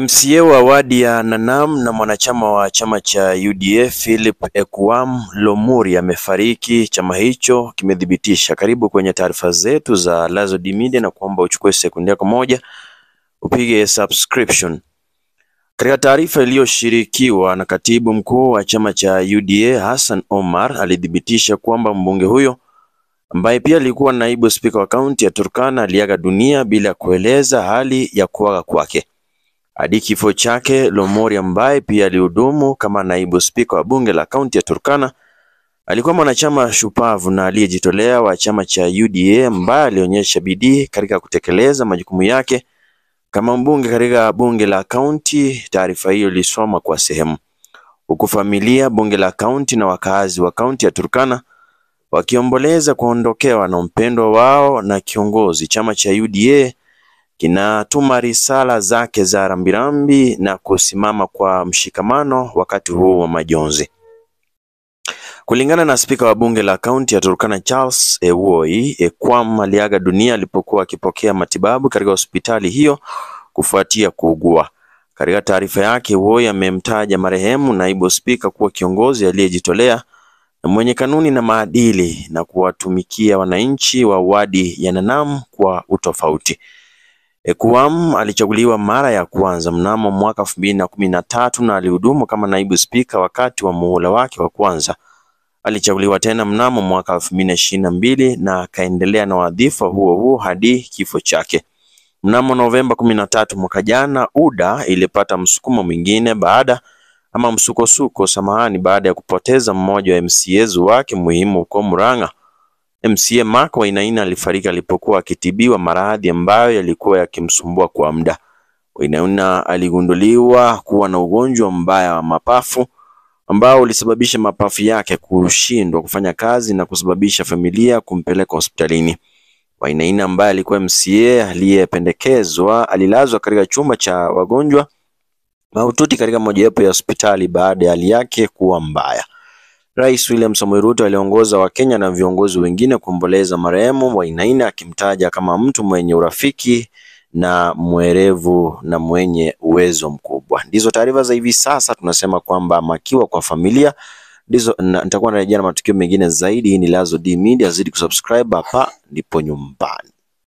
MCA wa wadi ya Nanam na mwanachama wa chama cha UDA Philip Ekwam Lomuri amefariki, chama hicho kimethibitisha. Karibu kwenye taarifa zetu za Lazo D Media na kuomba uchukue sekunde yako moja upige subscription. Katika taarifa iliyoshirikiwa na katibu mkuu wa chama cha UDA Hassan Omar, alithibitisha kwamba mbunge huyo ambaye pia alikuwa naibu spika wa kaunti ya Turkana aliaga dunia bila kueleza hali ya kuaga kwake. Hadi kifo chake, Lomuri ambaye pia alihudumu kama naibu spika wa bunge la kaunti ya Turkana alikuwa mwanachama shupavu na aliyejitolea wa chama cha UDA ambaye alionyesha bidii katika kutekeleza majukumu yake kama mbunge katika bunge la kaunti. Taarifa hiyo ilisoma kwa sehemu, huku familia, bunge la kaunti na wakazi wa kaunti ya Turkana wakiomboleza kuondokewa na mpendwa wao na kiongozi. Chama cha UDA kinatuma risala zake za rambirambi na kusimama kwa mshikamano wakati huu wa majonzi. Kulingana na spika wa bunge la kaunti ya Turkana Charles Ewoi, Ekwam aliaga dunia alipokuwa akipokea matibabu katika hospitali hiyo kufuatia kuugua. Katika taarifa yake, Ewoi amemtaja marehemu naibu spika kuwa kiongozi aliyejitolea na mwenye kanuni na maadili na kuwatumikia wananchi wa wadi ya Nanam kwa utofauti. Ekwam alichaguliwa mara ya kwanza mnamo mwaka 2013 na alihudumu kama naibu spika wakati wa muhula wake wa kwanza. Alichaguliwa tena mnamo mwaka 2022 na akaendelea na wadhifa huo hadi kifo chake. Mnamo Novemba 13 mwaka jana, UDA ilipata msukumo mwingine baada ya kupoteza mmoja wa MCAs wake muhimu huko Murang'a. MCA Mark Wainaina alifariki alipokuwa akitibiwa maradhi ambayo yalikuwa yakimsumbua kwa muda. Wainaina aligunduliwa kuwa na ugonjwa mbaya wa mapafu ambao ulisababisha mapafu yake kushindwa kufanya kazi na kusababisha familia kumpeleka hospitalini. Wainaina ambaye alikuwa MCA aliyependekezwa alilazwa katika chumba cha wagonjwa mahututi katika mojawapo ya hospitali baada ya hali yake kuwa mbaya. Rais William Samoei Ruto aliongoza Wakenya na viongozi wengine kuomboleza marehemu Wainaina, akimtaja kama mtu mwenye urafiki na mwerevu na mwenye uwezo mkubwa. Ndizo taarifa za hivi sasa, tunasema kwamba makiwa kwa familia. Nitakuwa narejea na matukio mengine zaidi. Hii ni Lazo D Media, zidi kusubscribe, hapa ndipo nyumbani.